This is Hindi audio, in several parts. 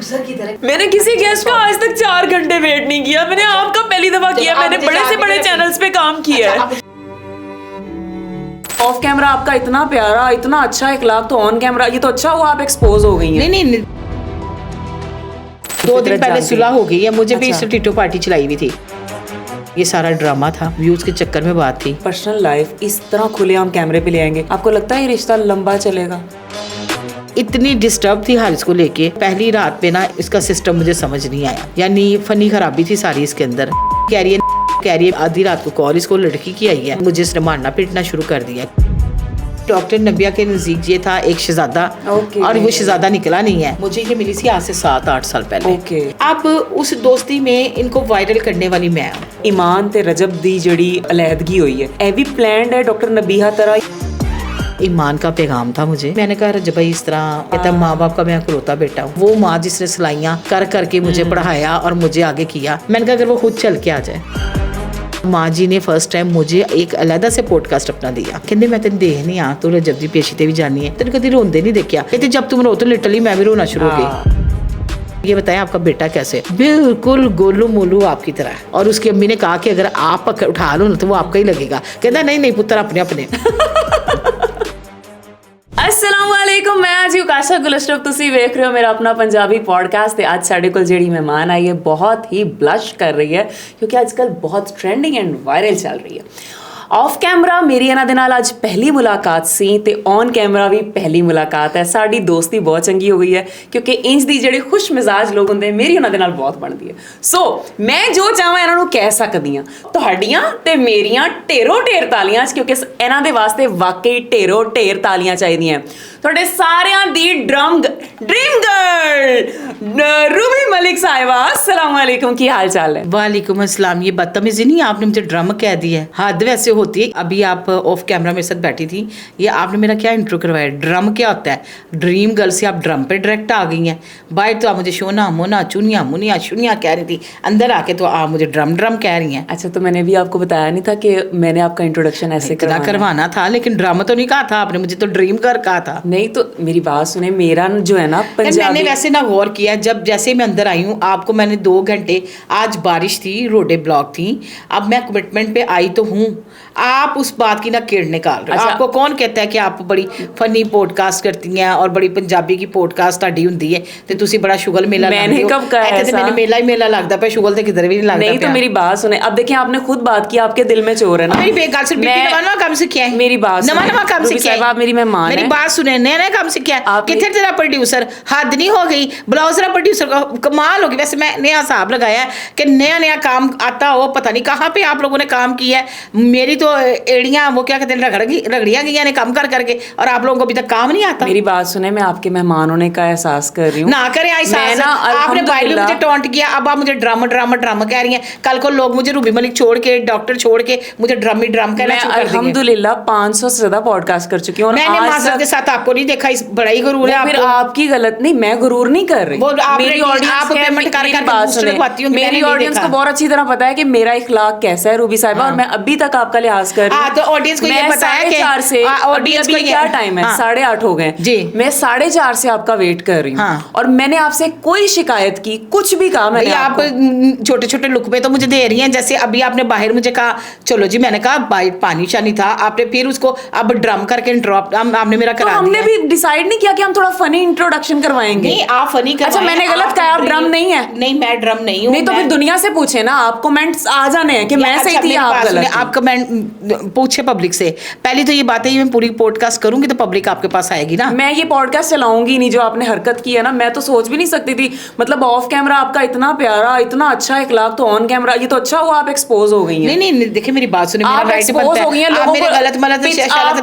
प्रोड्यूसर की तरह। मैंने किसी गेस्ट का आज तक 4 घंटे वेट नहीं किया, मैंने आपका पहली दफा किया। मैंने बड़े से बड़े चैनल्स पे काम किया है। ऑफ कैमरा आपका इतना प्यारा, इतना अच्छा इखलाक, तो ऑन कैमरा ये तो अच्छा हुआ आप एक्सपोज हो गई हैं। नहीं 2 दिन पहले सुलह हो गई है, मुझे भी इस टीटो पार्टी चलाई हुई थी। ये सारा ड्रामा था, व्यूज के चक्कर में बात थी। पर्सनल लाइफ इस तरह खुलेआम कैमरे पे ले आएंगे, आपको लगता है ये रिश्ता लंबा चलेगा? इतनी डिस्टर्ब थी हारिस को लेके, पहली रात पे ना इसका सिस्टम मुझे समझ नहीं आया, यानी फनी खराबी थी सारी इसके अंदर। कह रही है आधी रात को कॉल इसको लड़की की आई है, मुझे इसने मारना पीटना शुरू कर दिया। डॉक्टर नबिया के नजदीक ये था एक शहजादा, और वो शहजादा निकला नहीं है। मुझे ये मिली थी आज से 7-8 साल पहले। अब उस दोस्ती में इनको वायरल करने वाली मैं हूं। ईमान ते रजब दी जड़ी अलहदगी हुई है, ए भी प्लान्ड है डॉक्टर नबीहा तरह। ईमान का पैगाम था मुझे। मैंने कहा रजब भाई इस तरह कहता माँ बाप का मैं इकलौता बेटा हूँ। वो माँ जिसने सिलाइयाँ कर करके मुझे पढ़ाया और मुझे आगे किया, मैंने कहा अगर वो खुद चल के आ जाए। माँ जी ने फर्स्ट टाइम मुझे एक अलहदा से पॉडकास्ट अपना दिया। कहते मैं तेन देखनी आ, तू रजब दी पेशी ते भी जानी है, तेन कभी रोंदे नहीं देखा। कहते जब तुम रो तो लिटरली मैं भी रोना शुरू हो गई। ये बताएं आपका बेटा कैसे? बिल्कुल गोलू मोलू आपकी तरह। और उसकी अम्मी ने कहा कि अगर आप उठा लो ना तो वो आपका ही लगेगा। कहता नहीं पुत्र अपने अपने। अस्सलामुअलैकुम, मैं आज युकाशा गुल अशरफ, तुसी वेख रहे हो मेरा अपना पंजाबी पॉडकास्ट। ते आज साडे कोल जेड़ी मेहमान आई है बहुत ही ब्लश कर रही है, क्योंकि आजकल बहुत ट्रेंडिंग एंड वायरल चल रही है। ऑफ कैमरा मेरी इन्हां दे नाल आज पहली मुलाकात सी, ते ऑन कैमरा भी पहली मुलाकात है। साडी दोस्ती बहुत चंगी हो गई है, क्योंकि इंज दी जेड़े खुश मिजाज लोग होंदे मेरी उन्हां दे नाल बहुत बनदी है। सो मैं जो चाहां इन्हां नूं कह सकदी हां, तुहाडीआं ते मेरियां ढेरों ढेर तालियां, क्योंकि इन्हां दे वास्ते वाकई ढेरों ढेर तालियां चाहिदियां। तुहाडे सारियां दी ड्रीम गर्ल रूबी मलिक साहिबा, अस्सलाम वालेकुम, की हाल चाल है? वालेकुम अस्सलाम। ये बदतमीजी नहीं, आपने मुझे ड्रम कह दिया है, हद वैसे होती है। अभी आप ऑफ कैमरा मेरे साथ बैठी थी, ये आपने मेरा क्या इंट्रो करवाया? ड्रम क्या होता है? ड्रीम गर्ल से आप ड्रम पे डायरेक्ट आ गई हैं। बाहर तो आप मुझे शोना मोना चुनिया मुनिया शुनिया कह रही थी, अंदर आके तो आप मुझे ड्रम कह रही हैं। अच्छा, तो मैंने भी आपको बताया नहीं था कि मैंने आपका इंट्रोडक्शन ऐसे करवाना था, लेकिन ड्रामा तो नहीं कहा था आपने, मुझे तो ड्रीम गर्ल कहा था। नहीं तो मेरी बात सुने, मेरा जो है ना पंजाबी, मैंने वैसे ना गौर किया, जब जैसे मैं अंदर आई हूँ आपको मैंने 2 घंटे, आज बारिश थी, रोडे ब्लॉक थी, अब मैं कमिटमेंट पे आई तो हूँ, आप उस बात की ना कीड़ निकाल रहे हो। आपको कौन कहता है कि आप बड़ी फनी पॉडकास्ट करती हैं और बड़ी पंजाबी की पॉडकास्ट ਤੁਹਾਡੀ ਹੁੰਦੀ ਹੈ ਤੇ ਤੁਸੀਂ बड़ा शुगल मेला मैंने कब कहा है? मैंने मेला ही मेला लगता है, शुगल तो किधर भी नहीं लगता। नहीं तो मेरी बात सुने, अब देखिए आपने खुद बात की, आपके दिल में चोर है ना। मेरी बेकार से नवा काम सीखिया है, मेरी बात नवा काम सीखिया है। आप मेरी मेहमान मेरी बात सुने, नया काम सीखिया है। कितने तेरा प्रोड्यूसर? हद नहीं हो गई? ब्लाउजर प्रोड्यूसर कमाल होगी। वैसे मैं नया हिसाब लगाया कि नया काम आता हो, पता नहीं कहाँ पे आप लोगों ने काम किया है। मेरी तो एड़ियां वो क्या कहते हैं रगड़ियां गई ने काम कर करके, और आप लोगों को अभी तक काम नहीं आता। मेरी बात सुने, मैं आपके मेहमान होने का एहसास कर रही हूँ। ना करे एहसास, आपने बाइल मुझे टॉन्ट किया, अब आप मुझे ड्रामा कह रही हैं। कल को लोग मुझे रूबी मलिक छोड़ के, डॉक्टर छोड़ के मुझे ड्रम कहना शुरू कर देंगे। अल्हम्दुलिल्लाह 500 से ज्यादा पॉडकास्ट कर चुकी हूँ, मैंने माजरत के साथ आपको नहीं देखा, इस बड़ा ही गुरूर है। फिर आपकी गलत नहीं, मैं गुरूर नहीं कर रही। मेरी ऑडियंस को बहुत अच्छी तरह पता है कि मेरा इखलाक कैसा है रूबी साहिबा, और मैं अभी तक आपका लिहाज कर रही हूँ। ऑडियंस को ये पता है कि 4:30 से अभी क्या टाइम है? 8:30 हो गए जी। मैं 4:30 से आपका वेट कर रही हूँ, और मैंने आपसे कोई शिकायत की, कुछ भी कहा मैंने? आप छोटे छोटे लुकमे तो मुझे दे रही हैं। जैसे अभी आपने बाहर मुझे कहा चलो जी, मैंने कहा बाहर पानी शानी था, आपने फिर उसको अब ड्रम करके इंटरप्ट आपने मेरा करा दिया। हमने भी डिसाइड नहीं किया कि हम थोड़ा फनी इंट्रोडक्शन करवाएंगे। नहीं, आप फनी करवाएं। अच्छा, मैंने गलत कहा, आप ड्रम नहीं है? नहीं, मैं ड्रम नहीं हूँ। नहीं तो फिर दुनिया से पूछे ना, आप कमेंट्स आ जाने हैं कि मैं सही थी, आप गलत। आप कमेंट पूछे पब्लिक से। पहली तो ये बात है, मैं पूरी पॉडकास्ट करूंगी तो पब्लिक आपके पास आएगी ना। मैं ये पॉडकास्ट चलाऊंगी नहीं, जो आपने हरकत की है ना, मैं तो सोच भी नहीं सकती थी। मतलब ऑफ कैमरा आपका इतना प्यारा, इतना अच्छा इखलाक, तो ऑन कैमरा ये तो अच्छा हुआ आप एक्सपोज हो गई हैं। नहीं देखिए मेरी बात सुनिए, आप एक्सपोज हो गई हैं, लोगों को गलत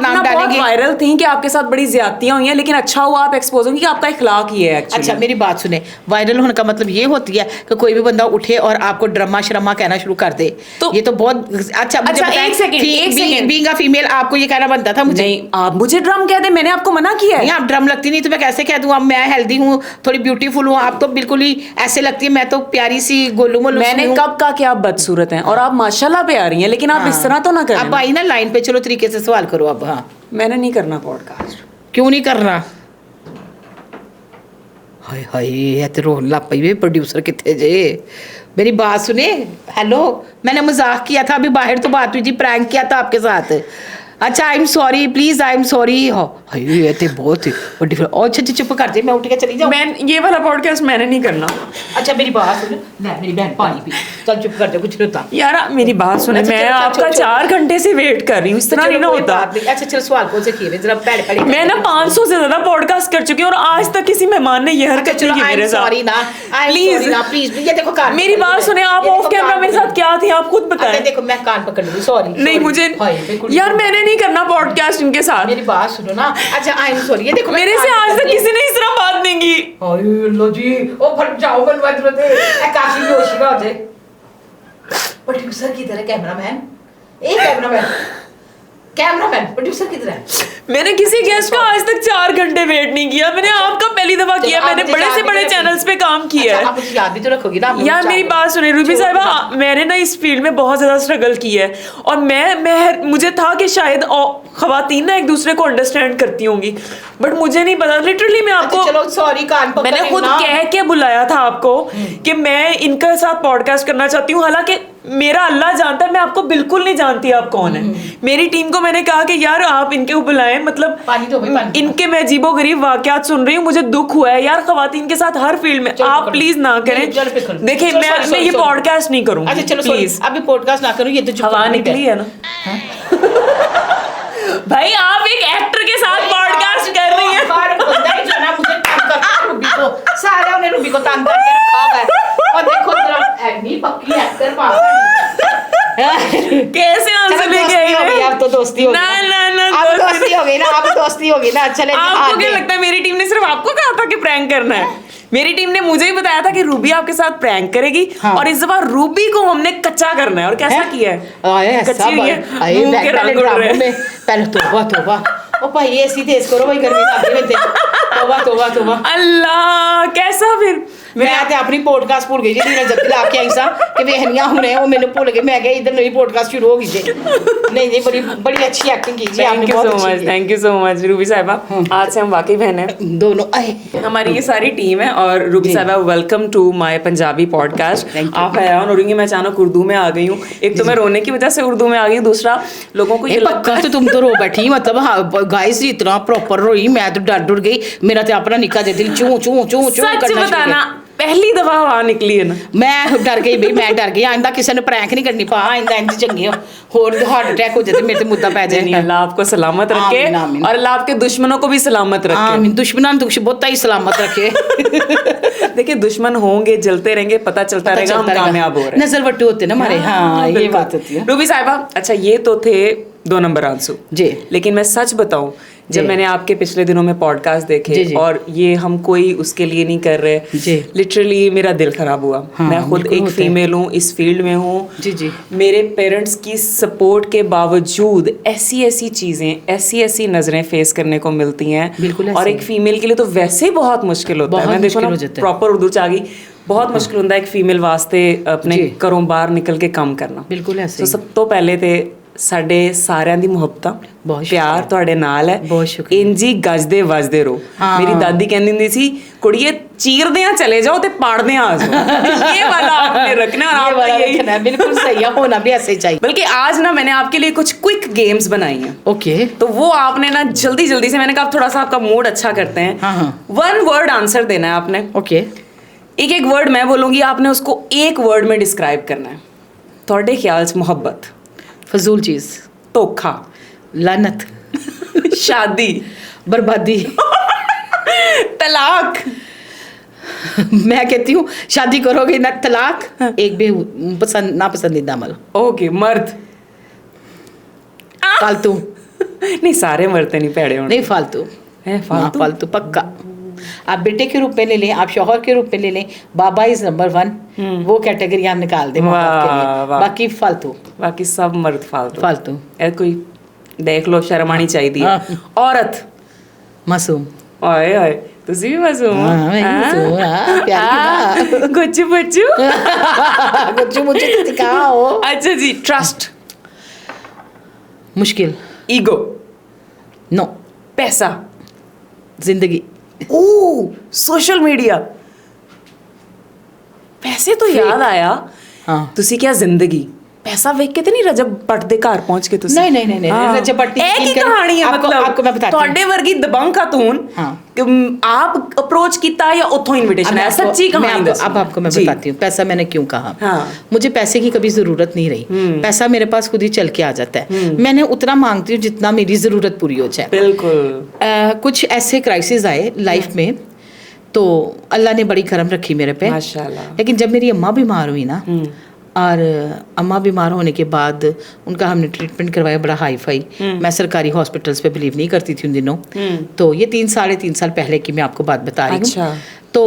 नाम डालेंगे। वायरल थी कि आपके साथ बड़ी ज्यादतियां हुई हैं, लेकिन अच्छा हुआ आप एक्सपोज होंगी कि आपका इखलाक ये है। अच्छा मेरी बात सुने, वायरल होने का मतलब ये होती है कि कोई भी बंदा उठे और आपको ड्रामा शर्मा कहना शुरू कर दे, तो ये तो बहुत अच्छा। एक सेकंड, बीइंग अ फीमेल आपको ये कहना बनता था मुझे? नहीं, आप मुझे ड्रम कह दे, मैंने आपको मना किया है? नहीं, आप ड्रम लगती नहीं तो मैं कैसे कह दूं? अब मैं हेल्दी हूँ, थोड़ी ब्यूटीफुल हूँ, आप तो बिल्कुल ही ऐसे लगती है मैं तो प्यारी सी गोलू मोलू। मैंने कब कहा कि आप बदसूरत हैं? और आप माशाल्लाह पे आ रही हैं, लेकिन आप इस तरह तो ना करें। अब आई ना लाइन पे, चलो तरीके से सवाल करो अब। हाँ, मैंने नहीं करना पॉडकास्ट। क्यों नहीं करना? ਹਾਏ ਹਾਏ ਇਹ ਤੇ ਰੋਣ ਲੱਗ पई वे प्रोड्यूसर कितने जे मेरी बात सुने हेलो मैंने मजाक किया था अभी बाहर तो बात हुई थी प्रैंक किया था आपके साथ अच्छा I am sorry please I am sorry hi ये ते बहुत ही बड़ी अच्छा चुप कर दे मैं उठ के चली जाऊं मैं ये वाला पॉडकास्ट मैंने नहीं करना। अच्छा मेरी बात सुन ले मेरी बहन पानी पी चल चुप कर दे कुछ नहीं होता यार मेरी बात सुने अच्छा, मैं चलो, आपका चलो, 4 घंटे से वेट कर रही हूँ इस तरह नहीं ना होता। अच्छा चलो सवाल कौन से किए जरा पहले पहले मैं ना 500 से ज्यादा पॉडकास्ट कर चुकी हूँ और आज तक किसी मेहमान ने ये हरकत नहीं की मेरे साथ। सॉरी ना प्लीज प्लीज ये देखो कान मेरी बात सुने आप ऑफ कैमरा मेरे साथ क्या थी आप खुद बताएं। देखो मैं कान पकड़ लूँ सॉरी नहीं मुझे यार मैंने नहीं करना पॉडकास्ट इनके साथ। मेरी बात सुनो ना अच्छा आई एम सॉरी ये देखो मेरे से आज तक किसी ने इस तरह बात नहीं की। हाय लो जी ओ फट जाओ बन मत रोते ए काफी होश का होते प्रोड्यूसर की तरह कैमरामैन प्रोड्यूसर की तरह मैंने किसी गेस्ट का आज तक 4 घंटे वेट नहीं किया मैंने आपका पहली दफा किया मैंने बड़े से बड़े चैनल्स पे काम किया है। आप मुझे याद भी तो रखोगी ना यार मेरी बात सुने रूबी साहिबा मैंने ना इस फील्ड में बहुत ज्यादा स्ट्रगल किया है और मैं मुझे था कि शायद खवातीन ना एक दूसरे को अंडरस्टैंड करती होंगी बट मुझे नहीं पता लिटरली मैं आपको चलो सॉरी कान पकड़ मैंने खुद कह के बुलाया था आपको कि मैं इनके साथ पॉडकास्ट करना चाहती हूँ हालांकि मेरा अल्लाह जानता है मैं आपको बिल्कुल नहीं जानती आप कौन है। मेरी टीम को मैंने कहा कि यार आप इनके को बुलाएं मतलब इनके मैं अजीबो गरीब वाकयात सुन रही हूँ मुझे दुख हुआ है यार खवातीन के साथ हर फील्ड में आप प्लीज ना करें। देखिए मैं ये पॉडकास्ट नहीं करूँगी। अच्छा चलो प्लीज अभी पॉडकास्ट ना करूँ ये तो हवा निकली है ना भाई आप एक एक्टर के साथ पॉडकास्ट कर रही हैं सारे उन्हें रूबी को तंग करके रखा है और देखो जरा एडमी पक्की एक्टर कैसे आंसर लेके आई है अब तो दोस्ती हो ना ना ना अब दोस्ती हो गई ना अब दोस्ती होगी ना चले आपको क्या लगता है मेरी टीम ने सिर्फ आपको कहा था कि प्रैंक करना है मेरी टीम ने मुझे ही बताया था कि रूबी आपके साथ प्रैंक करेगी और इस बार रूबी को हमने कच्चा करना है और कैसा किया है कच्ची हुई है मुंह के रंग उड़ रहे हैं पहले तौबा ओ भाई ऐसी तेज करो भाई गर्मी लग रही है तौबा अल्लाह कैसा फिर मैं ते अपनी पॉडकास्ट भूल गई जी नीरज जब लाके आई सा कि वेहनियां हुने वो मैंने भूल गई मैं गई इधर नई पॉडकास्ट शुरू हो गई जी नहीं बड़ी अच्छी एक्टिंग की जी आपने बहुत अच्छी की thank you so much Ruby साहिबा आज से हम वाकई बहन हैं दोनों आए हमारी ये सारी टीम है और Ruby Sahiba welcome to my Punjabi podcast. आप हैरान हो रही हैं मैं अचानक उर्दू में आ गई हूँ एक तो मैं रोने की वजह से उर्दू में आ गई दूसरा लोगों को ये पक्का तो तुम तो रो बैठी मतलब गाइस इतना प्रॉपर रोई मैं तो डर गई मेरा तो अपना निक्का जे दिल चू चू चू चू सच बताना पहली दफा हवा निकली है ना मैं डर गई भाई मैं डर गई आइंदा किसी ने प्रैंक नहीं करनी पा आइंदा इंज चंगे हो होर हार्ट अटैक हो जाए मेरे ते मुद्दा पै जाए अल्लाह आपको सलामत रखे और अल्लाह आपके दुश्मनों को भी सलामत रखे आमीन दुश्मनां दुख बहुत ही सलामत रखे देखिए दुश्मन होंगे जलते रहेंगे पता चलता रहेगा हम कामयाब हो रहे हैं नजर वट्टू होते ना हमारे हाँ ये बात होती है। रूबी साहिबा अच्छा ये तो थे 2 नंबर आंसू जी लेकिन मैं सच बताऊं जब मैंने आपके पिछले दिनों में पॉडकास्ट देखे और ये हम कोई उसके लिए नहीं कर रहे लिटरली मेरा दिल खराब हुआ। मैं खुद एक फीमेल हूँ इस फील्ड में हूँ मेरे पेरेंट्स की सपोर्ट के बावजूद ऐसी चीजें ऐसी नजरें फेस करने को मिलती हैं और एक फीमेल के लिए तो वैसे ही बहुत मुश्किल होता है। मैं देखो ना प्रॉपर उर्दू च आ गई बहुत मुश्किल होता है एक फीमेल वास्ते अपने घरों बाहर निकल के काम करना। बिल्कुल ऐसे तो सब तो पहले ते ਸਾਡੇ ਸਾਰਿਆਂ ਦੀ ਮੁਹੱਬਤਾਂ ਪਿਆਰ ਤੁਹਾਡੇ ਨਾਲ ਹੈ ਇੰਜੀ ਗੱਜਦੇ ਵੱਜਦੇ ਰਹੋ। ਮੇਰੀ ਦਾਦੀ ਕਹਿੰਦੀ ਹੁੰਦੀ ਸੀ ਕੁੜੀਏ चीरदे चले जाओ ते पाड़दे आ जाओ ये वाला आपने रखना और आपका यही रखना बिल्कुल सही है होना भी ऐसे चाहिए। बल्कि आज ना मैंने आपके लिए कुछ क्विक गेम्स बनाई हैं ओके तो वो आपने ना जल्दी से मैंने कहा थोड़ा सा आपका मूड अच्छा करते हैं 1 वर्ड आंसर देना है आपने ओके एक वर्ड मैं बोलूंगी आपने उसको 1 वर्ड में डिस्क्राइब करना है। थोड़े ख्याल से मोहब्बत फजूल चीज धोखा लानत शादी बर्बादी तलाक मैं कहती हूँ शादी करोगे ना तलाक एक भी नापसंदीदा अमल ओके मर्द फालतू नहीं सारे मरते नहीं पैड़े होने नहीं फालतू है फालतू पक्का आप बेटे के रूप में ले लें आप शौहर के रूप में ले लें बाबा इज नंबर 1 वो कैटेगरी हम निकाल दें बाकी फालतू बाकी सब मर्द फालतू कोई देख लो शर्म आनी चाहिए। औरत मासूम ओए ओए तुसी भी मासूम गुच्चू बच्चू गुच्चू मुच्चू दिखाओ। अच्छा जी ट्रस्ट मुश्किल ईगो नो पैसा जिंदगी ओ सोशल मीडिया ਪੈਸੇ ਤੋਂ ਯਾਦ ਆਇਆ ਹਾਂ ਤੁਸੀਂ ਕਿਹਾ ਜ਼ਿੰਦਗੀ पैसा वेख के तो नहीं रजब भट्ट दे घर पहुंच के तुसी नहीं रजब भट्ट की कहानी है मतलब आपको मैं बताती हूं ਤੁਹਾਡੇ ਵਰਗੀ ਦਬੰਗ ਖਾਤੂਨ आप अप्रोच किया या उथों इनविटेशन है सच्ची कहानी दसो अब आपको मैं बताती हूँ पैसा मैंने क्यों कहा हाँ। मुझे पैसे की कभी जरूरत नहीं रही पैसा मेरे पास खुद ही चल के आ जाता है मैंने उतना मांगती हूँ जितना मेरी जरूरत पूरी हो जाए बिल्कुल कुछ ऐसे क्राइसिस आए लाइफ में तो अल्लाह ने बड़ी करम रखी मेरे पे माशाल्लाह लेकिन जब मेरी अम्मा बीमार हुई ना और अम्मा बीमार होने के बाद उनका हमने ट्रीटमेंट करवाया बड़ा हाई फाई मैं सरकारी हॉस्पिटल्स पे बिलीव नहीं करती थी उन दिनों तो ये 3 साल पहले की मैं आपको बात बता रही हूँ तो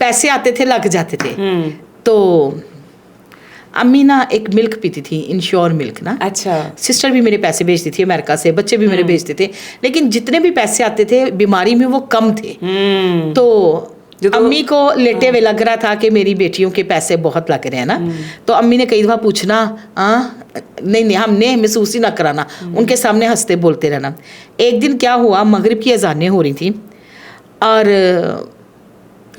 पैसे आते थे लग जाते थे तो अम्मी ना एक मिल्क पीती थी इंश्योर मिल्क ना अच्छा सिस्टर भी मेरे पैसे भेजती थी अमेरिका से बच्चे भी मेरे भेजते थे लेकिन जितने भी पैसे आते थे बीमारी में वो कम थे तो अम्मी को लेटे हुए लग रहा था कि मेरी बेटियों के पैसे बहुत लग रहे हैं ना तो अम्मी ने कई दफ़ा पूछना नहीं हमने महसूस ही ना कराना उनके सामने हंसते बोलते रहना एक दिन क्या हुआ मगरिब की अजानें हो रही थी और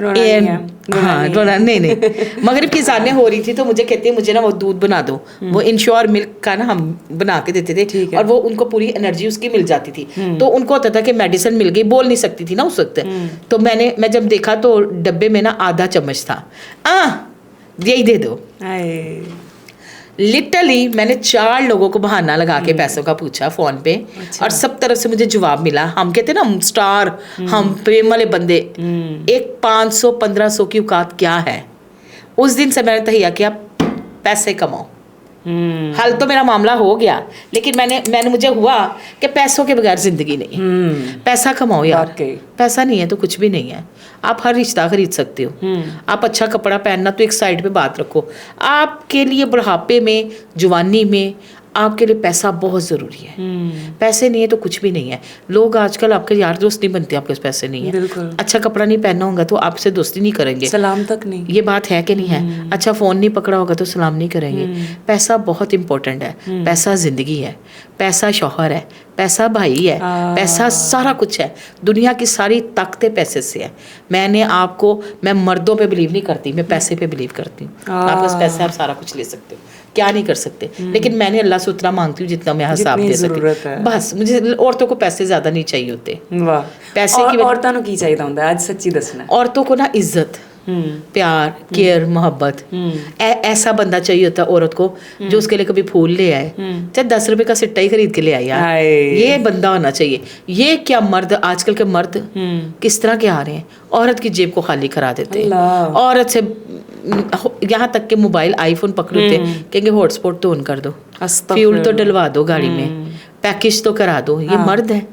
नहीं मगरिब की अजानें हो रही थी तो मुझे कहते मुझे ना वो दूध बना दो वो इंश्योर मिल्क का ना हम बना के देते थे और वो उनको पूरी एनर्जी उसकी मिल जाती थी तो उनको होता था कि मेडिसिन मिल गई बोल नहीं सकती थी ना उस वक्त तो मैं जब देखा तो डब्बे में ना आधा चम्मच था यही दे दो लिटरली मैंने 4 लोगों को बहाना लगा के पैसों का पूछा फोन पे और सब तरफ से मुझे जवाब मिला हम कहते ना हम स्टार हम प्रेम वाले बंदे एक 500-1500 की औकात क्या है उस दिन से मैंने तहिया किया पैसे कमाओ हल तो मेरा मामला हो गया लेकिन मैंने मुझे हुआ कि पैसों के बगैर जिंदगी नहीं पैसा कमाओ यार पैसा नहीं है तो कुछ भी नहीं है आप हर रिश्ता खरीद सकते हो आप अच्छा कपड़ा पहनना तो एक साइड पे बात रखो आपके लिए बुढ़ापे में जवानी में आपके लिए पैसा बहुत ज़रूरी है पैसे नहीं है तो कुछ भी नहीं है लोग आजकल आपके यार दोस्त नहीं बनते आपके पास पैसे नहीं है अच्छा कपड़ा नहीं पहनना होगा तो आपसे दोस्ती नहीं करेंगे सलाम तक नहीं ये बात है कि नहीं है अच्छा फ़ोन नहीं पकड़ा होगा तो सलाम नहीं करेंगे पैसा बहुत इंपॉर्टेंट है पैसा ज़िंदगी है पैसा शौहर है पैसा भाई है पैसा सारा कुछ है दुनिया की सारी ताकतें पैसे से है मैं मर्दों पे बिलीव नहीं करती मैं पैसे पे बिलीव करती हूँ आपके पास पैसे आप सारा कुछ ले सकते हो क्या नहीं कर सकते लेकिन मैंने अल्लाह से उतना मांगती हूँ जितना मैं हिसाब दे सकती बस मुझे औरतों को पैसे ज्यादा नहीं चाहिए होते पैसे की औरतों को की चाहिए होता है आज सच्ची दसना औरतों को ना इज्जत प्यार केयर मोहब्बत ऐसा बंदा चाहिए होता है औरत को जो उसके लिए कभी फूल ले आए चाहे 10 रुपए का सिट्टा ही खरीद के ले आया ये बंदा होना चाहिए ये क्या मर्द आजकल के मर्द किस तरह के आ रहे हैं औरत की जेब को खाली करा देते हैं औरत से यहाँ तक के मोबाइल आईफोन पकड़ते कहेंगे हॉटस्पॉट तो ऑन कर दो फ्यूल तो डलवा दो गाड़ी में पैकेज तो करा दो ये मर्द है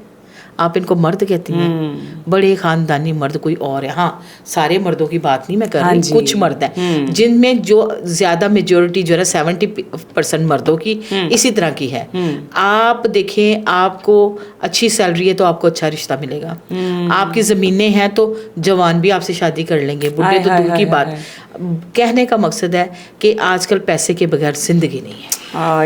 आप इनको मर्द कहती हैं बड़े खानदानी मर्द कोई और है हाँ सारे मर्दों की बात नहीं मैं कर रही कुछ मर्द हैं जिनमें जो ज्यादा मेजोरिटी जो है 70% मर्दों की इसी तरह की है आप देखें आपको अच्छी सैलरी है तो आपको अच्छा रिश्ता मिलेगा आपकी जमीनें हैं तो जवान भी आपसे शादी कर लेंगे बुढ़े तो दूर की बात कहने का मकसद है कि आजकल पैसे के बगैर जिंदगी नहीं है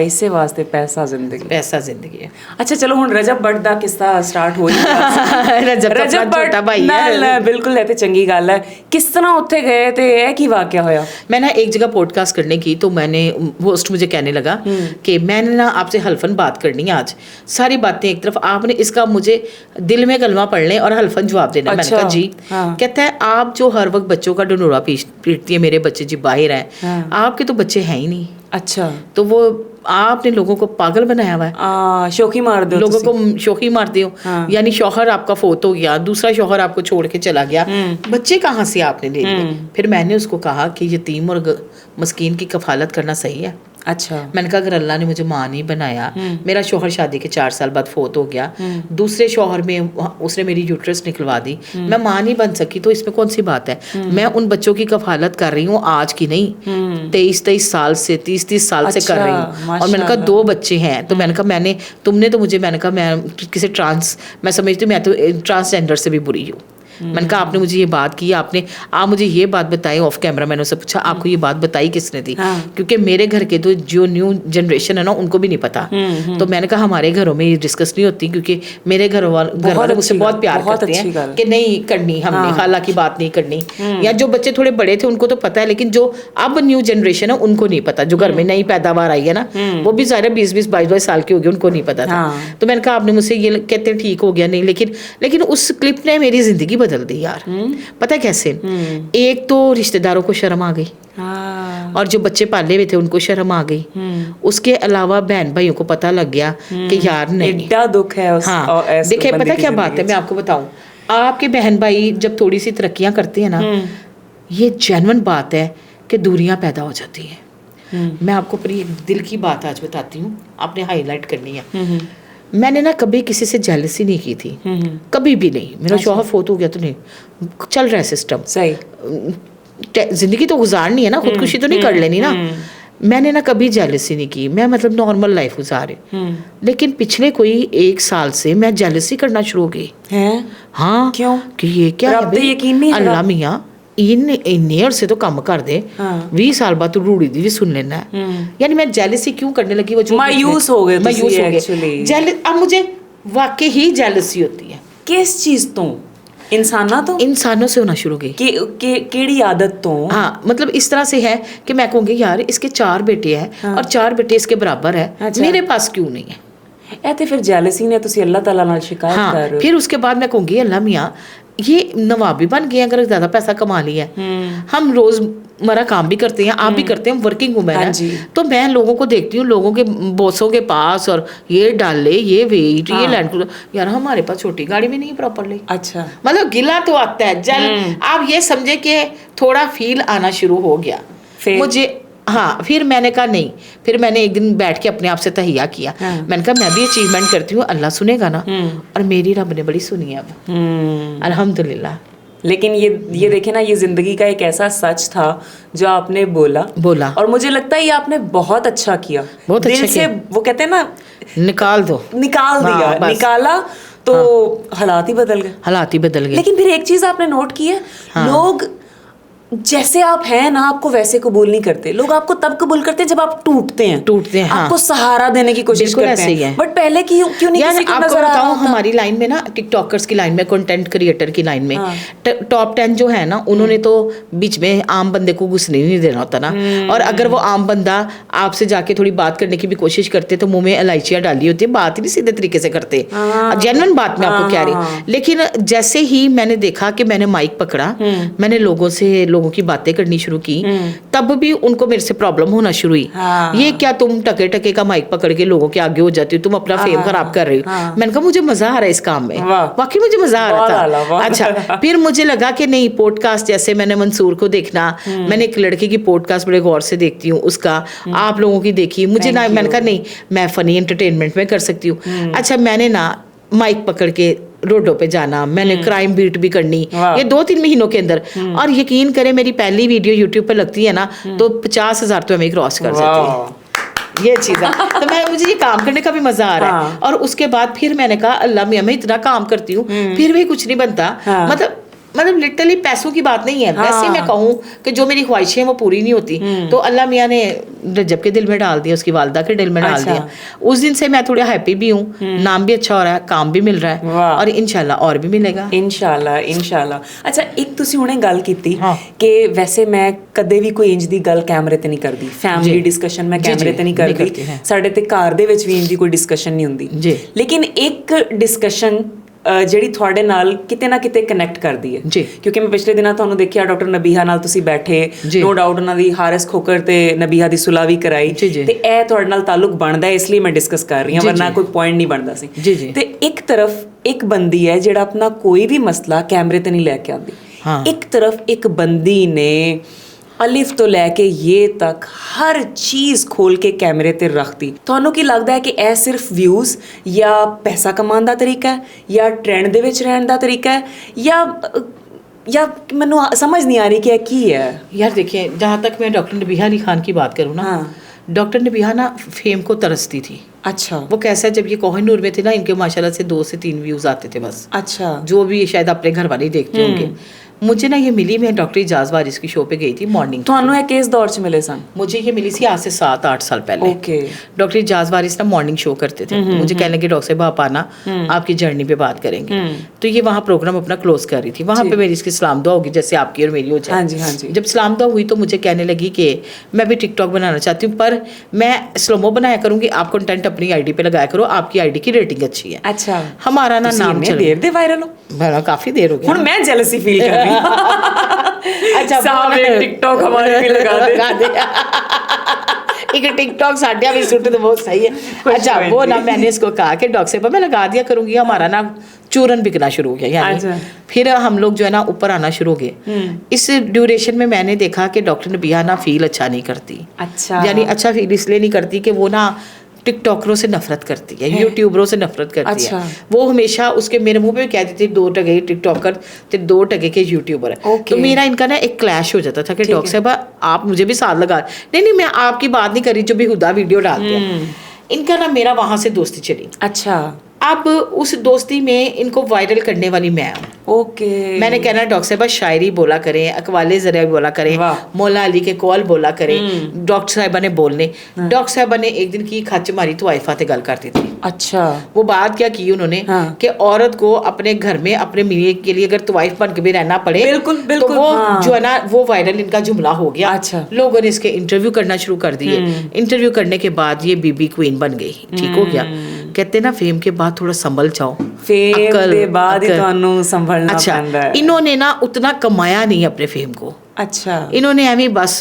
इसे वास्ते पैसा जिंदगी है अच्छा चलो हुण रजब भट्ट दा किस्सा स्टार्ट हो रजब छोटा भाई है बिल्कुल है ते चंगी गल है किस तरह उत्थे गए ते ये की वाकया होया मैं ना एक जगह पॉडकास्ट करने की तो मैंने होस्ट मुझे कहने लगा कि मैंने ना आपसे हल्फन बात करनी है आज सारी बातें एक तरफ आपने इसका मुझे दिल में कलमा पढ़ लें और हल्फन जवाब देना मैंने कहा जी कहता है आप जो हर वक्त बच्चों का ढंढोरा पीटती है मेरे बच्चे जी बाहर हैं आपके तो बच्चे हैं ही नहीं अच्छा तो वो आपने लोगों को पागल बनाया हुआ है शौकी मार दो लोगों को शौकी मारते हो यानी शौहर आपका फोत हो गया दूसरा शौहर आपको छोड़ के चला गया बच्चे कहाँ से आपने ले लिए फिर मैंने उसको कहा कि यतीम और मस्कीन की कफालत करना सही है अच्छा मैंने कहा अगर अल्लाह ने मुझे माँ नहीं बनाया मेरा शौहर शादी के 4 साल बाद फोत हो गया दूसरे शौहर में उसने मेरी यूट्रस निकलवा दी मैं माँ नहीं बन सकी तो इसमें कौन सी बात है मैं उन बच्चों की कफालत कर रही हूँ आज की नहीं 23 साल से 30 साल से कर रही हूँ और मैंने कहा 2 बच्चे हैं तो मैंने कहा मैंने कहा मैं समझती हूँ मैं तो ट्रांसजेंडर से भी बुरी हूँ मैंने कहा आपने मुझे ये बात की, आप मुझे ये बात बताई ऑफ कैमरा। मैंने उससे पूछा आपको ये बात बताई किसने दी? क्योंकि मेरे घर के तो जो न्यू जनरेशन है ना उनको भी नहीं पता। तो मैंने कहा हमारे घरों में ये डिस्कस नहीं होती, क्योंकि मेरे घर वाले मुझसे बहुत प्यार करते हैं कि नहीं करनी हमने, खाला की बात नहीं करनी। या जो बच्चे थोड़े बड़े थे उनको तो पता है, लेकिन जो अब न्यू जनरेशन है उनको नहीं पता, जो घर में नई पैदावार आई है ना, वो भी सारे 20-20 22-22 साल के हो गए, उनको नहीं पता था। तो मैंने कहा आपने मुझसे ये कहते ठीक हो गया नहीं, लेकिन उस क्लिप ने मेरी जिंदगी बदल दी यार। पता है कैसे? एक तो रिश्तेदारों को शर्म आ गई, और जो बच्चे पाले हुए थे उनको शर्म आ गई। उसके अलावा बहन भाइयों को पता लग गया कि यार नहीं, एड्डा दुख है उस। हाँ देखिए पता क्या बात है, मैं आपको बताऊं, आपके बहन भाई जब थोड़ी सी तरक्कियां करते हैं ना, ये जेन्युइन बात है कि दूरियां पैदा हो जाती हैं। मैं आपको अपनी दिल की बात आज बताती हूँ, आपने हाईलाइट करनी है। मैंने ना कभी किसी से जेलसी नहीं की थी, कभी भी नहीं। मेरा शौहर फोत हो गया तो नहीं, चल रहा है सिस्टम सही, जिंदगी तो गुजारनी है ना, खुदकुशी तो नहीं कर लेनी ना। मैंने ना कभी जेलसी नहीं की, मैं मतलब नॉर्मल लाइफ गुजारे। लेकिन पिछले कोई 1 साल से मैं जेलसी करना शुरू हो गई। हाँ क्यों? कि ये क्या है, अल्लाह मियाँ इन्ने अरसे तो कम कर दे, 20 साल बाद तू रूढ़ी दी भी सुन लेना है। यानी मैं जेलसी क्यों करने लगी? वो मायूस हो गए, मायूस हो गए। अब मुझे वाकई ही जेलसी होती है। किस चीज तो? इंसानों से होना शुरू हो गई। केड़ी आदत तो? हाँ मतलब इस तरह से है कि मैं कहूँगी यार इसके 4 बेटे हैं और 4 बेटे इसके बराबर है, मेरे पास क्यों नहीं है? ऐसे फिर जेलसी ने तुसी अल्लाह ताला नाल शिकायत कर रहे हो। फिर उसके बाद मैं कहूँगी अल्लाह मियाँ ये नवाबी बन गए, अगर ज्यादा पैसा कमा लिया है, हम रोजमर्रा काम भी करते हैं, आप भी करते हैं, वर्किंग वुमेन है, तो मैं लोगों को देखती हूँ, लोगों के बॉसों के पास, और ये डाले, ये वेट, ये लैंड क्रूजर, यार हमारे पास छोटी गाड़ी भी नहीं प्रॉपरली। अच्छा मतलब गिला तो आता है जल, आप ये समझे कि थोड़ा फील आना शुरू हो गया मुझे। हाँ फिर मैंने कहा नहीं, फिर मैंने एक दिन बैठ के अपने आप से तहिया किया। मैंने कहा मैं भी अचीवमेंट करती हूँ, अल्लाह सुनेगा ना, और मेरी रब ने बड़ी सुनी है अब, अल्हम्दुलिल्लाह। लेकिन ये देखे ना, ये जिंदगी का एक ऐसा सच था जो आपने बोला और मुझे लगता है ये आपने बहुत अच्छा किया, बहुत दिल अच्छा से किया। वो कहते हैं ना निकाल दिया, निकाला तो हालात ही बदल गए। लेकिन फिर एक चीज आपने नोट की है, लोग जैसे आप हैं ना, आपको वैसे कबूल नहीं करते। लोग आपको तब कबूल करते हैं जब आप टूटते हैं। आपको सहारा देने की कोशिश करते हैं। बट पहले क्यों नहीं किसी को नजर आ रहा होता? हमारी लाइन में ना, टिकटॉकर्स की लाइन में, कंटेंट क्रिएटर की लाइन में, टॉप 10 जो है ना, उन्होंने तो बीच में आम बंदे को घुसने नहीं देना होता ना। और अगर वो आम बंदा आपसे जाके थोड़ी बात करने की भी कोशिश करते तो मुंह में इलायचियां डाली होती है, बात ही नहीं सीधे तरीके से करते। जेन्युइन बात मैं आपको कह रही। लेकिन जैसे ही मैंने देखा कि मैंने माइक पकड़ा, मैंने लोगों की बातें करनी शुरू की, तब भी उनको मेरे से प्रॉब्लम होना शुरू हुई। ये क्या तुम टके का माइक पकड़ के लोगों के आगे हो जाती हो, तुम अपना फेम खराब कर रही हो। मैंने कहा मुझे मजा आ रहा है इस काम में, वाकई मुझे मजा आ रहा था। अच्छा फिर मुझे लगा कि नहीं, पॉडकास्ट जैसे मैंने मंसूर को देखना, मैंने एक लड़के की पॉडकास्ट बड़े गौर से देखती हूँ, उसका आप लोगों की देखी, मुझे ना, मैंने कहा नहीं मैं फनी एंटरटेनमेंट में कर सकती हूँ। अच्छा मैंने ना माइक पकड़ के रोडों पे जाना, मैंने क्राइम बीट भी करनी, ये 2-3 महीनों के अंदर। और यकीन करें मेरी पहली वीडियो यूट्यूब पे लगती है ना तो 50,000 तो हमें क्रॉस कर जाती है, ये चीज़ है। तो मुझे ये काम करने का भी मजा आ रहा है। और उसके बाद फिर मैंने कहा अल्लाह मियां मैं इतना काम करती हूँ फिर भी कुछ नहीं बनता। मतलब लिटरली पैसों की बात नहीं है। वैसे मैं कहूँ कि जो मेरी ख्वाहिशें वो पूरी नहीं होती, तो अल्लाह मियां ने रजब के दिल में डाल दिया, उसकी वालदा के दिल में डाल दिया। उस दिन से मैं थोड़ा हैप्पी भी हूँ, नाम भी अच्छा हो रहा है, काम भी मिल रहा है, और इंशाल्लाह और भी मिलेगा इंशाल्लाह। अच्छा एक तुसी हुणे गल कीती कि वैसे मैं कदे भी कोई इंज दी गल कैमरे ते नहीं करदी, फैमिली डिस्कशन मैं कैमरे ते नहीं करदी, साडे ते घर दे विच भी इंज दी कोई डिस्कशन नहीं हुंदी। लेकिन एक डिस्कशन ਜਿਹੜੀ ਤੁਹਾਡੇ ਨਾਲ ਕਿਤੇ ਨਾ ਕਿਤੇ ਕਨੈਕਟ ਕਰਦੀ ਹੈ, ਕਿਉਂਕਿ ਮੈਂ ਪਿਛਲੇ ਦਿਨਾਂ ਤੁਹਾਨੂੰ ਦੇਖਿਆ ਡਾਕਟਰ ਨਬੀਹਾ ਨਾਲ ਤੁਸੀਂ ਬੈਠੇ, ਨੋ ਡਾਊਟ ਉਹਨਾਂ ਦੀ ਹਾਰਿਸ ਖੋਕਰ ਤੇ ਨਬੀਹਾ ਦੀ ਸੁਲਾ ਵੀ ਕਰਾਈ, ਤੇ ਇਹ ਤੁਹਾਡੇ ਨਾਲ ਤਾਲੁਕ ਬਣਦਾ ਹੈ, ਇਸ ਲਈ ਮੈਂ ਡਿਸਕਸ ਕਰ ਰਹੀ ਹਾਂ, ਵਰਨਾ ਕੋਈ ਪੁਆਇੰਟ ਨਹੀਂ ਬਣਦਾ ਸੀ। ਤੇ ਇੱਕ ਤਰਫ ਇੱਕ ਬੰਦੀ ਹੈ ਜਿਹੜਾ ਆਪਣਾ ਕੋਈ ਵੀ ਮਸਲਾ ਕੈਮਰੇ ਤੇ ਨਹੀਂ ਲੈ ਕੇ ਆਉਂਦੀ, ਇੱਕ ਤਰਫ ਇੱਕ ਬੰਦੀ ਨੇ ਅਲਿਫ ਤੋਂ ਲੈ ਕੇ ਇਹ ਤੱਕ ਹਰ ਚੀਜ਼ ਖੋਲ ਕੇ ਕੈਮਰੇ ਤੇ ਰੱਖਦੀ। ਤੁਹਾਨੂੰ ਕੀ ਲੱਗਦਾ ਹੈ ਕਿ ਇਹ ਸਿਰਫ ਵਿਊਜ਼ ਜਾਂ ਪੈਸਾ ਕਮਾਉਣ ਦਾ ਤਰੀਕਾ ਹੈ, ਜਾਂ ਟ੍ਰੈਂਡ ਦੇ ਵਿੱਚ ਰਹਿਣ ਦਾ ਤਰੀਕਾ ਹੈ, या मैनू समझ नहीं आ रही कि क्या है? यार देखिए, जहाँ तक मैं डॉक्टर नबीहा अली खान की बात करूँ ना, डॉक्टर नबिहा ना फेम को तरसती थी। अच्छा वो कैसा है, जब ये कोहिनूर में थे ना, इनके माशाल्लाह से 2 से 3 व्यूज आते थे बस। अच्छा जो भी शायद अपने घर वाले देखते होंगे। मुझे ना ये मिली, मैं डॉक्टर इजाज वारिस की शो पे गई थी मॉर्निंग। ਤੁਹਾਨੂੰ ਇਹ ਕਿਸ दौर च मिले सन? मुझे ये मिली थी आज से 7-8 साल पहले। ओके। डॉक्टर इजाज वारिस ना मॉर्निंग शो करते थे। मुझे कहने लगे डॉक्टर साहब आप आना, आपकी जर्नी पे बात करेंगे। तो ये वहाँ प्रोग्राम अपना क्लोज कर रही थी। वहाँ पे मेरी इसकी सलाम दुआ होगी जैसे आपकी और मेरी हो जाए। हाँ जी हाँ जी। जब सलाम दुआ हुई तो मुझे कहने लगी कि मैं भी टिकटॉक बनाना चाहती हूँ, पर मैं स्लोमो बनाया करूँगी, आप कंटेंट अपनी आईडी पे लगाया करो, आपकी आईडी की रेटिंग अच्छी है। अच्छा हमारा ना नाम चल देर दे वायरल हो, काफी देर हो गई। ਹੁਣ ਮੈਂ jealousy feel कर रही हूँ। अच्छा साहब एक टिकटॉक हमारे भी लगा दे। एक टिकटॉक साढ़े भी सूट तो बहुत सही है। अच्छा वो ना मैंने इसको कहा कि डॉक्टर साहब मैं लगा दिया करूंगी, हमारा ना चूरन बिकना शुरू हो गया यानी। फिर हम लोग जो है ना ऊपर आना शुरू हो गए। इस ड्यूरेशन में मैंने देखा कि डॉक्टर नबिहा ना फील अच्छा नहीं करती। अच्छा यानी अच्छा फील इसलिए नहीं करती कि वो ना टिकटॉकरों से नफरत करती है, यूट्यूबरों से नफरत करती है। वो हमेशा उसके मेरे मुंह पे भी कहती थी 2 टके टिकटॉकर ते 2 टके के यूट्यूबर है। तो मेरा इनका ना एक क्लैश हो जाता था कि डॉक्टर साहब आप मुझे भी साथ लगा। नहीं मैं आपकी बात नहीं कर रही, जो भी हुदा वीडियो डालते हैं। इनका ना मेरा वहां से दोस्ती चली। अच्छा अब उस दोस्ती में इनको वायरल करने वाली मैं हूँ। ओके। मैंने कहना डॉक्टर साहब शायरी बोला करें, अकवाले ज़रिया बोला करें, मौला अली के कॉल बोला करें। डॉक्टर साहबा ने बोलने, डॉक्टर साहबा ने एक दिन की खच मारी तो वाइफा ते गल करती थी। अच्छा वो बात क्या की उन्होंने कि औरत को अपने घर में अपने मियां के लिए अगर तवाइफ बन के भी रहना पड़े, बिल्कुल बिल्कुल, तो वो जो है ना वो वायरल इनका जुमला हो गया। अच्छा लोगों ने इसके इंटरव्यू करना शुरू कर दिए। इंटरव्यू करने के बाद ये बीबी क्वीन बन गई। ठीक हो गया। कहते ना फेम के बाद थोड़ा संभल जाओ, फेम के बाद ही ਤੁਹਾਨੂੰ संभलना पैंदा है। इन्होंने ना उतना कमाया नहीं अपने फेम को। अच्छा इन्होंने एवं बस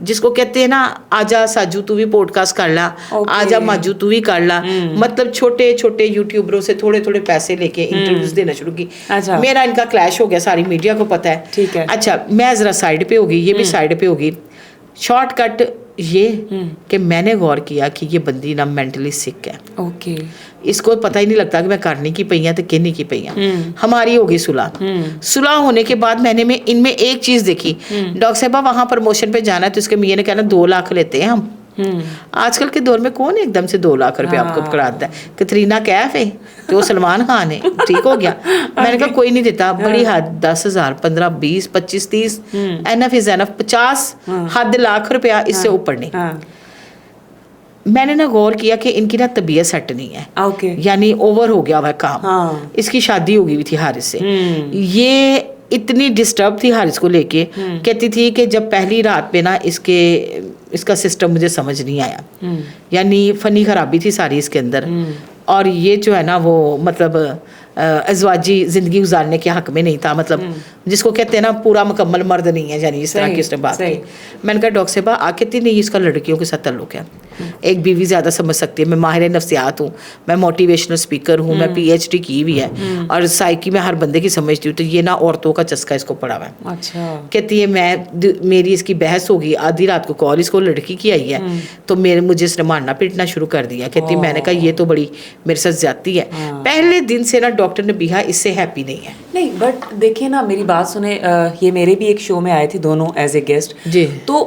जिसको कहते हैं ना आजा साजू तू भी पॉडकास्ट कर ला, आजा माजू तू भी कर ला, मतलब छोटे छोटे यूट्यूबरों से थोड़े थोड़े पैसे लेके इंटरव्यूज देना शुरू की। अच्छा मेरा इनका क्लैश हो गया, सारी मीडिया को पता है। ठीक है। अच्छा मैं जरा साइड पे होगी, ये भी साइड पे होगी। शॉर्टकट ये कि मैंने गौर किया कि ये बंदी ना मेंटली सिक है। ओके इसको पता ही नहीं लगता कि मैं करने की पई तो कहने की पई। हमारी होगी सुलह। सुलह होने के बाद मैंने इनमें एक चीज देखी, डॉक्टर साहबा वहां प्रमोशन पे जाना है तो उसके मियां ने कहना 2 लाख लेते हैं हम। आजकल के दौर में कौन एकदम से 2 लाख रुपए आपको पकड़ाता है? कतरीना कैफ है तो सलमान खान है। ठीक हो गया। मैंने कहा कोई नहीं देता, बड़ी हद 10,000 15 20 25 30 एनफ इज एनफ 50 हद लाख रुपया, इससे ऊपर नहीं। मैंने ना गौर किया कि इनकी ना तबीयत सेट नहीं है। ओके यानी ओवर हो गया हुआ काम। इसकी शादी हो गई थी हारिस से। ये इतनी डिस्टर्ब थी हारिस को लेके, कहती थी कि जब पहली रात पे ना इसका सिस्टम मुझे समझ नहीं आया, यानी फनी खराबी थी सारी इसके अंदर। और ये जो है ना वो मतलब अजवाजी ज़िंदगी गुजारने के हक में नहीं था, मतलब जिसको कहते हैं ना पूरा मुकम्मल मर्द नहीं है, यानी इस तरह की उसने बात की। मैंने कहा डॉक्टर साहब आ कहती नहीं इसका लड़कियों के साथ ताल्लुक है, एक बीवी ज़्यादा समझ सकती है। मैं माहिर नफ्सियात हूँ, मैं मोटिवेशनल स्पीकर हूँ, मैं PhD की हुई है और साइकी में हर बंदे की समझती हूँ, तो ये ना औरतों का चस्का इसको पड़ा हुआ है। अच्छा कहती है मेरी इसकी बहस होगी, आधी रात को कॉल इसको लड़की की आई है तो मुझे इसने मारना पीटना शुरू कर दिया। कहती मैंने कहा ये तो बड़ी मेरे साथ ज्यादती है। पहले दिन से ना डॉक्टर नबिहा इससे हैप्पी नहीं है। नहीं बट देखिए ना मेरी बात सुने, ये मेरे भी एक शो में आए थे दोनों एज ए गेस्ट जी। तो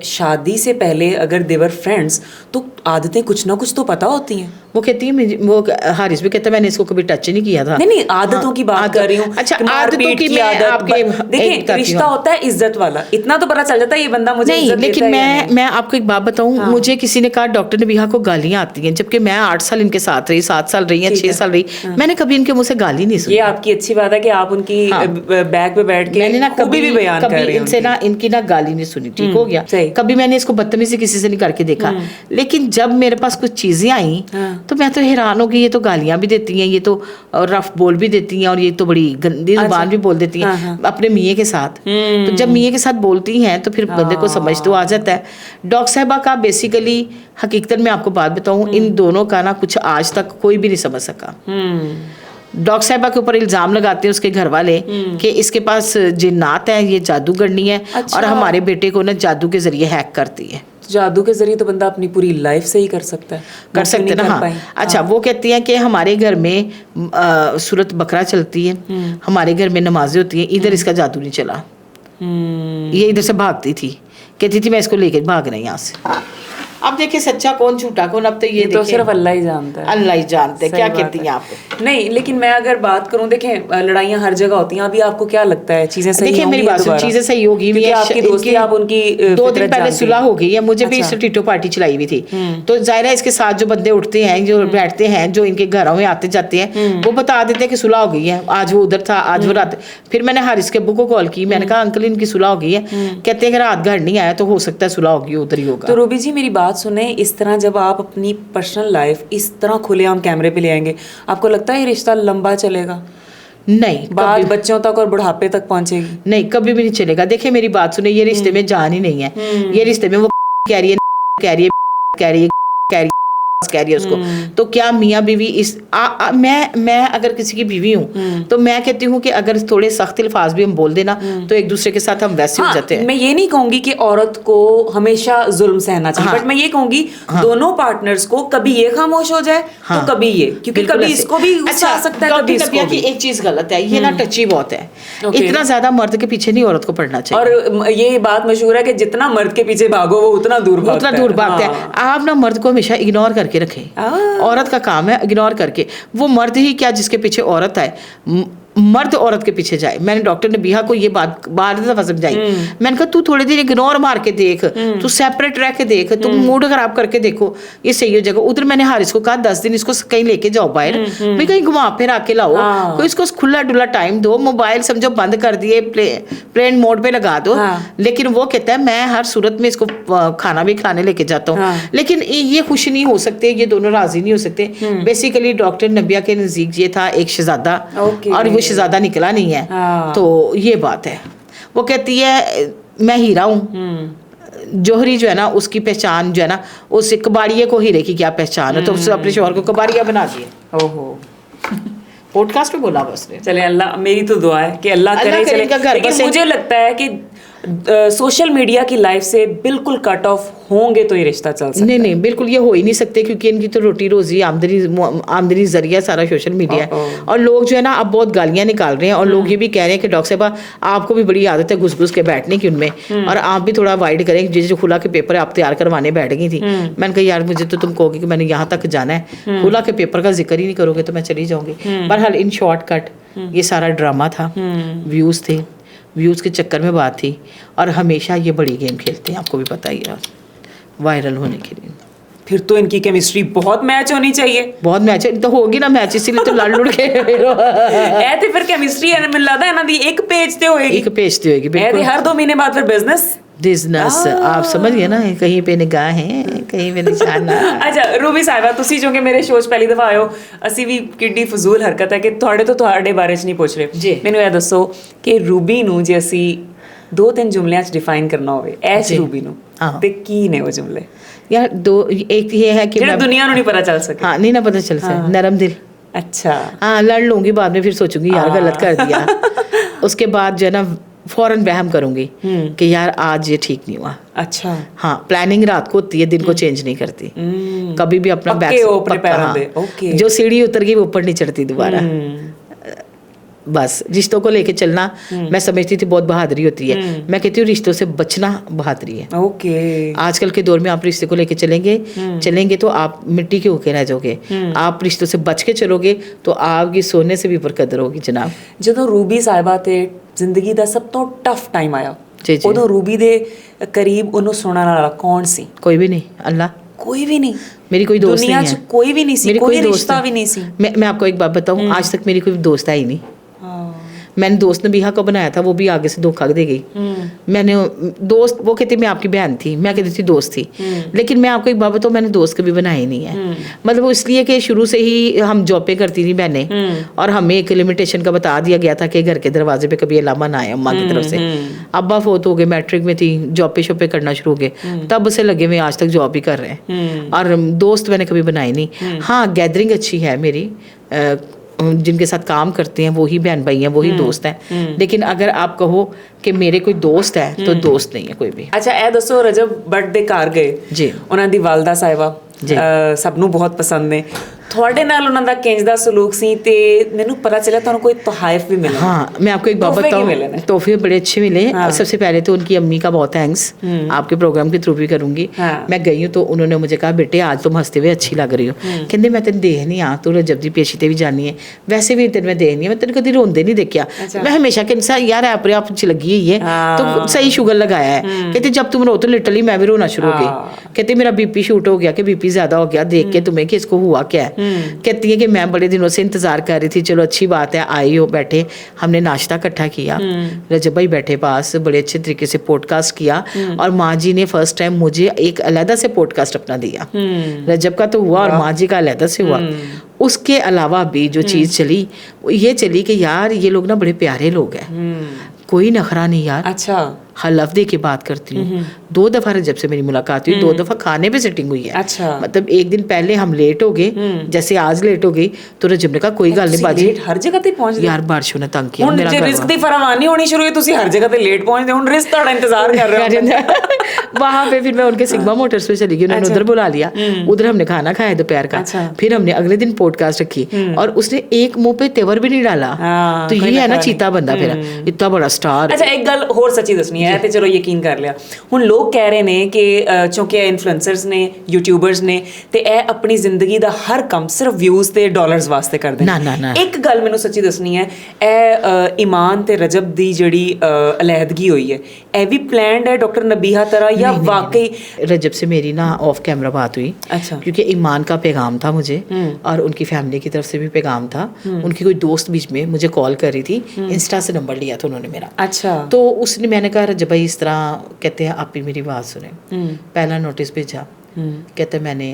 शादी से पहले अगर देवर फ्रेंड्स तो आदतें कुछ ना कुछ तो पता होती हैं। वो कहती है, वो हारिस भी कहता है मैंने इसको कभी टच नहीं किया था। नहीं आदतों की बात कर रही हूँ। अच्छा आदतों की मैं आपके देखिए रिश्ता होता है इज्जत वाला, इतना तो पता चल जाता है ये बंदा मुझे नहीं। लेकिन मैं आपको एक बात बताऊं, मुझे किसी ने कहा डॉक्टर नबिहा को गालियां आती हैं, जबकि मैं 8 साल इनके साथ रही, 7 साल रही है, 6 साल रही, मैंने कभी इनके मुंह से गाली नहीं सुनी। ये आपकी अच्छी बात है कि आप उनकी बैग पे बैठ के मैंने ना कभी भी बयान कर रही हूं, इनसे ना इनकी ना गाली नहीं सुनी। ठीक हो गया। कभी मैंने इसको बदतमीजी किसी से नहीं करके देखा। लेकिन जब मेरे पास कुछ चीजें आई तो मैं तो हैरान हो गई, ये तो गालियां भी देती हैं, ये तो रफ बोल भी देती हैं और ये तो बड़ी गंदी जुबान भी बोल देती हैं अपने मियां के साथ। तो जब मियां के साथ बोलती हैं तो फिर बंदे को समझ तो आ जाता है। डॉक्टर साहबा का बेसिकली हकीकत में आपको बात बताऊं, इन दोनों का ना कुछ आज तक कोई भी नहीं समझ सका। डॉक्टर साहबा के ऊपर इल्जाम लगाते हैं उसके घर वाले कि इसके पास जिन्नात है, ये जादूगरनी है। अच्छा। और हमारे बेटे को ना जादू के जरिए हैक करती है। जादू के जरिए तो बंदा अपनी पूरी लाइफ से ही कर सकता है, कर सकते ना। हाँ अच्छा वो कहती हैं कि हमारे घर में सूरत बकरा चलती है, हमारे घर में नमाजें होती हैं, इधर इसका जादू नहीं चला। ये इधर से भागती थी, कहती थी मैं इसको लेके भागना यहाँ से। अब देखिए सच्चा कौन झूठा कौन, अब तो ये तो सिर्फ अल्लाह ही जानता है। अल्लाह ही जानते हैं। सही क्या बात कहती है। हैं आप? नहीं, लेकिन मैं अगर बात करूं, देखें लड़ाइयाँ हर जगह होती हैं, अभी आपको क्या लगता है चीजें सही देखिए मेरी बात सुन, चीजें सही होगी भी है, आपकी दोस्ती, आप उनकी 2 दिन पहले सुलह हो गई है, मुझे भी अच्छा। इस टीटो पार्टी चलाई हुई थी, तो जाहिर है इसके साथ जो बंदे उठते हैं, जो बैठते हैं, जो इनके घरों में आते जाते हैं, वो बता देते हैं कि सुलह हो गई है, आज वो उधर था, आज वो रात। फिर मैंने हारिस के अब्बू को कॉल की, मैंने कहा अंकल इनकी सुलह हो गई है, कहते हैं कि रात घर नहीं आया तो हो सकता है सुलह होगी, उधर ही होगा। तो रूबी जी मेरी बात सुने, इस तरह जब आप अपनी पर्सनल लाइफ इस तरह खुलेआम कैमरे पे ले आएंगे, आपको लगता है ये रिश्ता लंबा चलेगा? नहीं, बात बच्चों तक और बुढ़ापे तक पहुंचेगी? नहीं, कभी भी नहीं चलेगा। देखिए मेरी बात सुने, ये रिश्ते में जान ही नहीं है, ये रिश्ते में वो कह रही है, कह रही है, कह रही है, कह रही है, कह रही है उसको। तो क्या मियाँ बीवी इस मैं अगर किसी की बीवी हूँ तो मैं कहती हूँ कि अगर थोड़े सख्त अल्फाज भी हम बोल देना तो एक दूसरे के साथ हम वैसे हो जाते हैं। मैं ये नहीं कहूंगी कि औरत को हमेशा जुल्म सहना चाहिए, बट मैं ये कहूंगी दोनों पार्टनर्स को कभी ये खामोश हो जाए तो कभी ये, क्योंकि कभी इसको भी गुस्सा आ सकता है, कभी इसको भी। एक चीज गलत है, ये ना टची बहुत है, इतना ज्यादा मर्द के पीछे नहीं औरत को पड़ना चाहिए। और ये बात मशहूर है कि जितना मर्द के पीछे भागो वो उतना दूर भागता है। आप ना मर्द को हमेशा इग्नोर करके रखें। औरत का काम है इग्नोर करके, वो मर्द ही क्या जिसके पीछे औरत है, मर्द औरत के पीछे जाए। मैंने डॉक्टर नबीहा को ये बात बार दफा समझाई, मैंने कहा तू थोड़ी देर इग्नोर मार के देख, तू सेपरेट रह के देख, तू मूड खराब करके देखो, ये सही हो जाएगा। उधर मैंने हारिस को कहा 10 दिन इसको कहीं लेके जाओ बाहर, भाई कहीं घुमा फिर आके लाओ, कोई इसको खुला डुला टाइम दो, मोबाइल समझो बंद कर दिए, प्लेन मोड पे लगा दो। लेकिन वो कहता है मैं हर सूरत में इसको खाना भी खिलाने लेके जाता हूँ, लेकिन ये खुश नहीं हो सकते, ये दोनों राजी नहीं हो सकते। बेसिकली डॉक्टर नबिया के नजदीक ये था एक शहजादा, और वो शहजादा निकला नहीं है। तो ये बात है, वो कहती है मैं हीरा हूँ, जोहरी जो है ना उसकी पहचान जो है ना, उस कबाड़िए को हीरे की क्या पहचान है, तो उसने अपने शोहर को कबाड़िया बना दिया। ओहो, पॉडकास्ट में बोला बस ने। चले, अल्लाह, मेरी तो दुआ है कि अल्लाह करे चले, लेकिन मुझे लगता है कि सोशल मीडिया की लाइफ से बिल्कुल कट ऑफ होंगे तो ये रिश्ता चल सकता है। नहीं, बिल्कुल ये हो ही नहीं सकते, क्योंकि इनकी तो रोटी रोजी आमदनी जरिया सारा सोशल मीडिया है। और लोग जो है ना अब बहुत गालियां निकाल रहे हैं, और लोग ये भी कह रहे हैं कि डॉक्टर साहब आपको भी बड़ी आदत है घुस घुस के बैठने की उनमें, और आप भी थोड़ा अवॉइड करें। जो खुला के पेपर आप तैयार करवाने बैठ गई थी, मैंने कहा यार मुझे तो तुम कहोगे कि मैंने यहाँ तक जाना है, खुला के पेपर का जिक्र ही नहीं करोगे तो मैं चली जाऊंगी। बहरहाल इन शॉर्टकट ये सारा ड्रामा था, व्यूज थे, व्यूज के चक्कर में बात थी, और हमेशा ये बड़ी गेम खेलते हैं, आपको भी पता ही है, वायरल होने के लिए। फिर तो इनकी केमिस्ट्री बहुत मैच होनी चाहिए। बहुत मैच तो होगी ना, मैच इसीलिए तो लड़ लुड़ के ऐ ते फिर केमिस्ट्री है, मिल रहा है ना दी एक पेज ते होएगी, एक पेज ते होएगी बिल्कुल। हर 2 महीने बाद फिर बिजनेस आप समझ गए ना, कहीं पे निगाह है कहीं पे निशाना। अच्छा रूबी साहिबा, ਤੁਸੀਂ ਜੋ ਕਿ ਮੇਰੇ ਸ਼ੋਅ 'ਚ ਪਹਿਲੀ ਦਫਾ ਆਇਓ, ਅਸੀਂ ਵੀ ਕਿੱਡੀ ਫਜ਼ੂਲ ਹਰਕਤ ਹੈ ਕਿ ਤੁਹਾਡੇ ਬਾਰੇ 'ਚ ਨਹੀਂ ਪੁੱਛ ਰਹੇ। ਮੈਨੂੰ ਇਹ ਦੱਸੋ ਕਿ ਰੂਬੀ ਨੂੰ ਜੇ ਅਸੀਂ 2-3 ਜੁਮਲਿਆਂ 'ਚ ਡਿਫਾਈਨ ਕਰਨਾ ਹੋਵੇ, ਐਸ ਰੂਬੀ ਨੂੰ, ਤੇ ਕੀ ਨੇ ਉਹ ਜੁਮਲੇ? यार दो, एक ये है कि ਜਿਹੜੇ ਦੁਨੀਆ ਨੂੰ ਨਹੀਂ ਪਤਾ ਚੱਲ ਸਕੇ। हाँ, नहीं ना पता चल सके। नरम दिल। अच्छा, हाँ, लड़ लूंगी, बाद में फिर सोचूंगी यार गलत कर दिया। उसके बाद जो है ना फौरन वहम करूंगी कि यार आज ये ठीक नहीं हुआ। अच्छा, हाँ, प्लानिंग रात को होती है, दिन को चेंज नहीं करती कभी भी। अपना बैक जो सीढ़ी उतर गई वो ऊपर नहीं चढ़ती दोबारा। बस रिश्तों को लेके चलना मैं समझती थी बहुत बहादुरी होती है, मैं कहती हूँ रिश्तों से बचना बहादुरी है। ओके, आजकल के दौर में आप रिश्ते को लेके चलेंगे तो आप मिट्टी के होके रह जाओगे। आप रिश्तों से बच के चलोगे तो आपकी सोने से भी ऊपर कदर होगी जनाब। ਜਦੋਂ रूबी साहिबा ते जिंदगी ਦਾ ਸਭ ਤੋਂ ਟਫ ਟਾਈਮ ਆਇਆ, ਉਦੋਂ रूबी ਦੇ ਕਰੀਬ ਉਹਨੂੰ ਸੁਣਨ ਵਾਲਾ ਕੌਣ ਸੀ? कोई भी नहीं, अल्लाह। कोई भी नहीं, मेरी कोई दोस्त नहीं है, कोई भी नहीं सी, कोई रिश्ता भी नहीं सी। मैं आपको एक बात बताऊं, आज तक मेरी कोई दोस्त आई नहीं। मैंने दोस्त नबीहा को बनाया था, वो भी आगे से धोखा दे गई। मैंने दोस्त, वो कहती मैं आपकी बहन थी, मैं कहती थी दोस्त थी, लेकिन मैं आपको एक बात बताऊं, मैंने दोस्त कभी बनाए नहीं है। मतलब वो इसलिए कि शुरू से ही हम जॉब पे करती थी बहनें, और हमें एक लिमिटेशन का बता दिया गया था कि घर के दरवाजे पे कभी अलामा ना आए अम्मा की तरफ से। अब्बा फोत हो गए, मैट्रिक में थी, जॉब पे शॉप पे करना शुरू हो गए, तब से लगे हुए आज तक जॉब ही कर रहे हैं, और दोस्त मैंने कभी बनाए नहीं। हाँ, गैदरिंग अच्छी है मेरी, जिनके साथ काम करते हैं वही बहन भाई हैं, वही दोस्त हैं, लेकिन अगर आप कहो कि मेरे कोई दोस्त है तो दोस्त नहीं है कोई भी। अच्छा, ਇਹ ਦੱਸੋ ਰਜਬ ਬਰਥਡੇ ਘਰ ਗਏ ਜੀ, ਉਹਨਾਂ ਦੀ ਵਾਲਦਾ ਸਾਹਿਬਾ ਸਭ ਨੂੰ ਬਹੁਤ ਪਸੰਦ ਨੇ, ਤੁਹਾਡੇ ਨਾਲ ਉਹਨਾਂ ਦਾ ਕਿੰਜ ਦਾ ਸਲੂਕ ਸੀ ਤੇ ਮੈਨੂੰ ਪਤਾ ਚੱਲਿਆ ਤੁਹਾਨੂੰ ਕੋਈ तोहफ़े भी मिले। हाँ, मैं आपको एक बात बताऊं, तोहफे बड़े अच्छे मिले। सबसे पहले तो उनकी अम्मी का बहुत थैंक्स, आपके प्रोग्राम के थ्रू भी करूंगी। मैं गई हूँ तो उन्होंने मुझे कहा बेटे आज तुम हंसते हुए अच्छी लग रही हो, कहते मैं तेन देखनी हाँ तू रजब दी पेशी ते भी जानी है, वैसे भी तेन मैं देखनी है, मैं तेन कभी रोंदे नहीं देखा। मैं हमेशा कहना यार अपने आप च लगी हुई है तो सही शुगर लगाया है। कहते जब तुम रो तो लिटरली मैं भी रोना शुरू हो गई। कहते मेरा बीपी शूट हो गया कि बीपी ज्यादा हो गया देख के तुम्हें कि इसको हुआ क्या है। कहती है कि मैं बड़े दिनों से इंतजार कर रही थी, चलो अच्छी बात है आई हो, बैठे हमने नाश्ता इकट्ठा किया, रजब भाई बैठे पास, बड़े अच्छे तरीके से पॉडकास्ट किया और माँ जी ने फर्स्ट टाइम मुझे एक अलहदा से पॉडकास्ट अपना दिया। रजब का तो हुआ और माँ जी का अलहदा से हुआ। उसके अलावा भी जो चीज़ चली ये चली कि यार ये लोग ना बड़े प्यारे लोग हैं, कोई नखरा नहीं यार। अच्छा, हाँ लफ्ज़ दे के बात करती हूँ। 2 दफ़ा रजब से मेरी मुलाकात हुई, 2 दफ़ा खाने पे सेटिंग हुई है। अच्छा, मतलब एक दिन पहले हम लेट हो गए, जैसे आज लेट हो गई तो रजब ने कहा कोई गल नहीं बाजी हर जगह ते पहुंच गए। यार बारिशों ने तंग किया मेरा घर रिस्क दी फरावानी होनी शुरू हुई, तुसी हर जगह ते लेट पहुंचदे, हुन रिस्क ਤੁਹਾਡਾ इंतजार कर रहे हो। वहाँ पे फिर मैं उनके सिग्मा मोटर्स पे चली गई, उन्होंने उधर बुला लिया, उधर हमने खाना खाया दोपहर का। फिर हमने अगले दिन पॉडकास्ट रखी और उसने एक मुंह पे तेवर भी नहीं डाला। तो ये है ना चीता बंदा, फिर इतना बड़ा स्टार। अच्छा एक गल होर सच्ची दसनी है ते चलो यकीन कर लिया, हुन लोग कह रहे ने कि चूंकि इन्फ्लुएंसर्स ने यूट्यूबर्स ने ते ਇਹ अपनी जिंदगी ਦਾ हर ਕੰਮ सिर्फ व्यूज ਤੇ ਡਾਲਰਸ ਵਾਸਤੇ ਕਰਦੇ ਨੇ। ਇੱਕ ਗੱਲ ਮੈਨੂੰ ਸੱਚੀ ਦੱਸਣੀ ਹੈ, ਇਹ ਈਮਾਨ ਤੇ ਰਜਬ ਦੀ ਜਿਹੜੀ ਅਲਹਿਦਗੀ ਹੋਈ ਹੈ ਇਹ ਵੀ प्लान्ड है डॉक्टर नबीहा तरह या वाकई? रजब से मेरी ना ऑफ कैमरा बात हुई। अच्छा, क्योंकि ईमान का पैगाम था मुझे और उनकी फैमिली की तरफ से भी पैगाम था। उनकी कोई दोस्त बीच में मुझे कॉल कर रही थी, इंस्टा से नंबर लिया था उन्होंने मेरा। अच्छा, तो उसने मैंने कहा रजब भाई इस तरह कहते हैं आप ही मेरी बात सुने, पहला नोटिस भेजा, कहते मैंने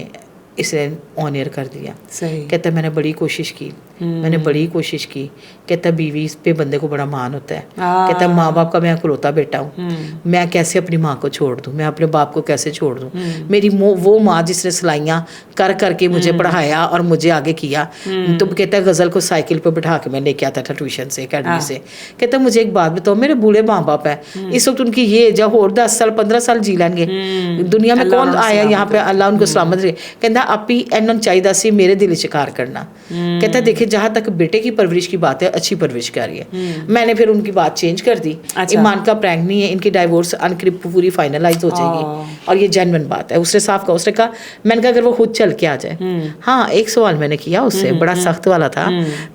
इसे ऑन एयर कर दिया। सही। कहता मैंने बड़ी कोशिश की, मैंने बड़ी कोशिश की। कहता बीवी पे बंदे को बड़ा मान होता है। कहता माँ बाप का मैं इकलौता बेटा हूँ, मैं कैसे अपनी माँ को छोड़ दूँ, मैं अपने बाप को कैसे छोड़ दूँ। मेरी वो माँ जिसने सिलाइयाँ कर करके मुझे पढ़ाया और मुझे आगे किया। तो कहता है गज़ल को साइकिल पर बिठा के मैं लेके आता था ट्यूशन से, अकेडमी से। कहता मुझे एक बात बताओ, मेरे बूढ़े माँ बाप है इस वक्त, उनकी ये जब और 10 साल 15 साल जी लेंगे, दुनिया में कौन आया यहाँ पे, अल्लाह उनको सलामत रहे। कहता आप ही इन्हों चाहिए सी मेरे दिल शिकार करना। कहता देखिए जहाँ तक बेटे की परवरिश की बात है, अच्छी परवरिश करी है। मैंने फिर उनकी बात चेंज कर दी। ईमान का प्रैंक नहीं है, इनकी डाइवोर्स अनक्रिप पूरी फाइनलाइज हो जाएगी और ये जेन्युइन बात है। उसने साफ कहा, उसने कहा, मैंने कहा अगर वो खुद चल के आ जाए। हाँ एक सवाल मैंने किया उससे, बड़ा सख्त वाला था,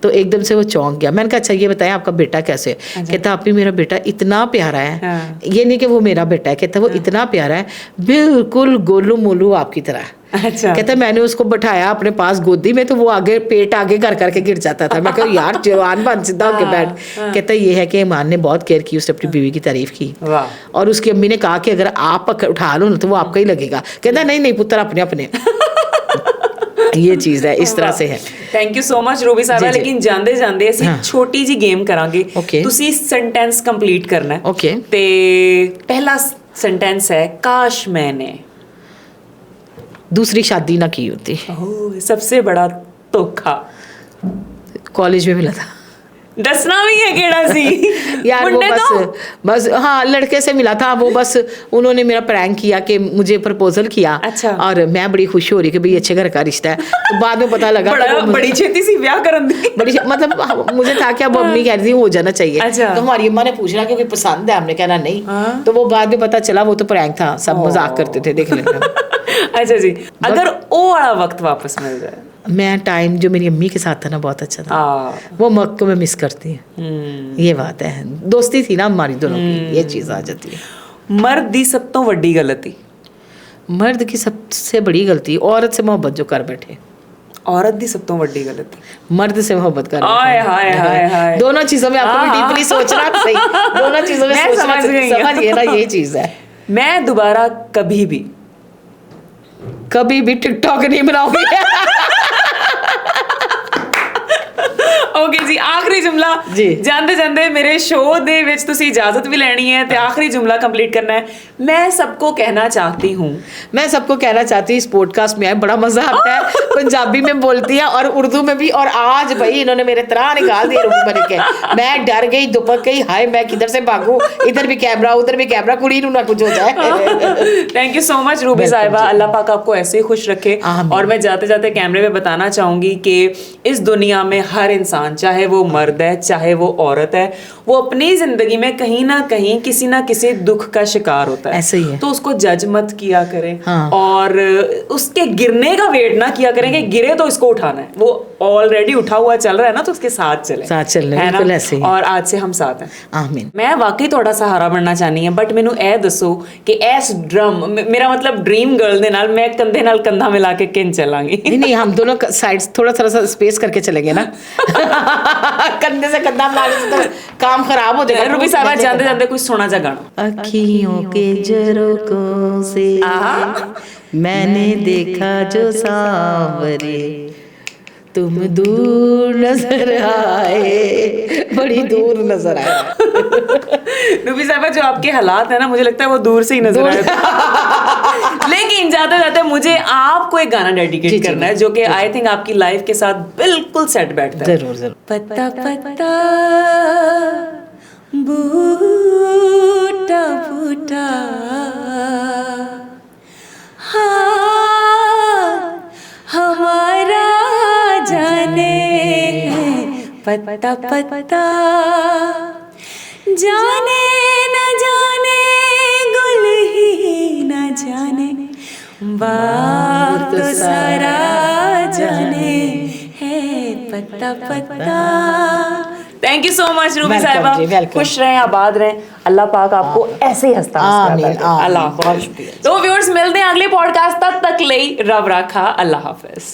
तो एकदम से वो चौंक गया। मैंने कहा अच्छा ये बताएं आपका बेटा कैसे? कहता आप ही मेरा बेटा इतना प्यारा है, ये नहीं कि वो मेरा बेटा है, कहता वो इतना प्यारा है बिल्कुल गोलू मोलू आपकी तरह। अच्छा, कहता मैंने उसको बैठाया अपने पास गोदी में तो वो आगे पेट आगे कर करके गिर जाता था। मैं कहा यार जवान बन सीधा होके बैठ। कहता ये है कि ईमान ने बहुत केयर की, उसने अपनी बीवी की तारीफ की और उसकी अम्मी ने कहा कि अगर आप उठा लो ना तो वो आपका ही लगेगा। कहता नहीं नहीं पुत्र अपने अपने। ये चीज़ है, इस तरह से है। Thank you so much Ruby साहबा। लेकिन जांदे जांदे ਅਸੀਂ ਛੋਟੀ ਜੀ ਗੇਮ ਕਰਾਂਗੇ, ਤੁਸੀਂ ਸੈਂਟੈਂਸ ਕੰਪਲੀਟ ਕਰਨਾ ਹੈ। ओके, ਤੇ ਪਹਿਲਾ सेंटेंस है काश मैंने दूसरी शादी ना की होती। ओह सबसे बड़ा धोखा कॉलेज में मिला था। दसना भी है केड़ा सी यार वो बस हाँ लड़के से मिला था, वो बस उन्होंने मेरा प्रैंक किया कि मुझे प्रपोजल किया। अच्छा, और मैं बड़ी खुश हो रही कि भाई अच्छे घर का रिश्ता है। तो बाद में पता लगा बड़ी छेती सी ब्याह करन दी, बड़ी मतलब मुझे था कि अब मम्मी कह रही थी हो जाना चाहिए। अच्छा, तो हमारी अम्मा ने पूछना क्योंकि पसंद है, हमने कहना नहीं। तो वो बाद में पता चला वो तो प्रैंक था, सब मजाक करते थे, देख लेना। अच्छा जी, अगर वो वाला वक्त वापस मिल जाए, मैं टाइम जो मेरी अम्मी के साथ था ना बहुत अच्छा था, वो वक्त को मैं मिस करती हूँ। ये बात है, दोस्ती थी ना हमारी दोनों की, ये चीज़ आ जाती है। मर्द दी सब तो वड्डी गलती? मर्द की सबसे बड़ी गलती औरत से मोहब्बत जो कर बैठे। औरत दी सब तो वड्डी गलती? मर्द से मोहब्बत कर हाय हाय हाय हाय। दोनों चीज़ों में आपको भी डीपली सोचना सही, दोनों चीज़ों में सोचना समझिए ना, ये चीज़ है। मैं दोबारा कभी भी टिकटॉक नहीं बनाऊंगी। ਓਕੇ ਜੀ, ਆਖਰੀ ਜੁਮਲਾ ਜੀ। ਜਾਂਦੇ ਜਾਂਦੇ ਮੇਰੇ ਸ਼ੋਅ ਦੇ ਵਿੱਚ ਤੁਸੀਂ ਇਜਾਜ਼ਤ ਵੀ ਲੈਣੀ ਹੈ ਤੇ ਆਖਰੀ जुमला कंप्लीट करना है। मैं सबको कहना चाहती हूँ, मैं सबको कहना चाहती हूँ इस पॉडकास्ट में आए, बड़ा मजा आता है। पंजाबी में बोलती है और उर्दू में भी, और आज भाई इन्होंने मेरे तरह निकाल दिए रूप बन के। मैं डर गई, दुपक गई, हाय मैं किधर से भागूं, इधर भी कैमरा उधर भी कैमरा, कुड़ी नू ना कुछ हो जाए। Thank you so much Ruby साहिबा, अल्लाह पाक आपको ऐसे ही खुश रखे। और मैं जाते जाते कैमरे में बताना चाहूंगी कि इस दुनिया में हर इंसान, चाहे वो मर्द है चाहे वो औरत है, वो अपनी जिंदगी में कहीं ना कहीं किसी ना किसी दुख का शिकार होता है। ऐसे ही है। तो उसको जज मत किया करें। हाँ। और उसके गिरने का वेट ना किया करें कि गिरे तो इसको उठाना है, वो ऑलरेडी उठा हुआ चल रहा है ना, तो उसके साथ चले, साथ चलने, है ना? बिल्कुल ऐसे ही। और आज से हम साथ हैं। आमीन। मैं वाकई थोड़ा सहारा बनना चाहनी है, बट मैनू ਇਹ ਦੱਸੋ कि इस ड्रम मेरा मतलब ड्रीम गर्ल ਦੇ ਨਾਲ मैं कंधे नाल कंधा मिला के किन चलांगी? नहीं नहीं, हम दोनों साइड थोड़ा थोड़ा सा स्पेस करके चलेंगे ना। कंधे से कंधा मिलाने से तो काम खराब हो जाएगा। रूबी साहिबा जाते जाते कुछ सोना सा गाना। अखियों के झरोकों से मैंने देखा जो सांवरे, तुम दूर नजर आए, बड़ी दूर नजर आए। रूबी साहिबा जो आपके हालात है ना, मुझे लगता है वो दूर से ही नजर आए। लेकिन जाते जाते मुझे आपको एक गाना डेडिकेट करना है जो कि आई थिंक आपकी लाइफ के साथ बिल्कुल सेट बैठता है। जरूर जरूर। पत्ता पत्ता बूटा बूटा, हाँ हमारा जाने, पत्ता पत्ता जाने न जाने, गुल ही न जाने, बात तो सारा जाने है, पत्ता पत्ता। Thank you so much Ruby साहिबा, खुश रहें, आबाद रहें, अल्लाह पाक आपको ऐसे ही हंसता अल्लाह हाफिज़। तो व्यूअर्स मिलते हैं अगले पॉडकास्ट, तब तक ले रब रखा, अल्लाह हाफिज़।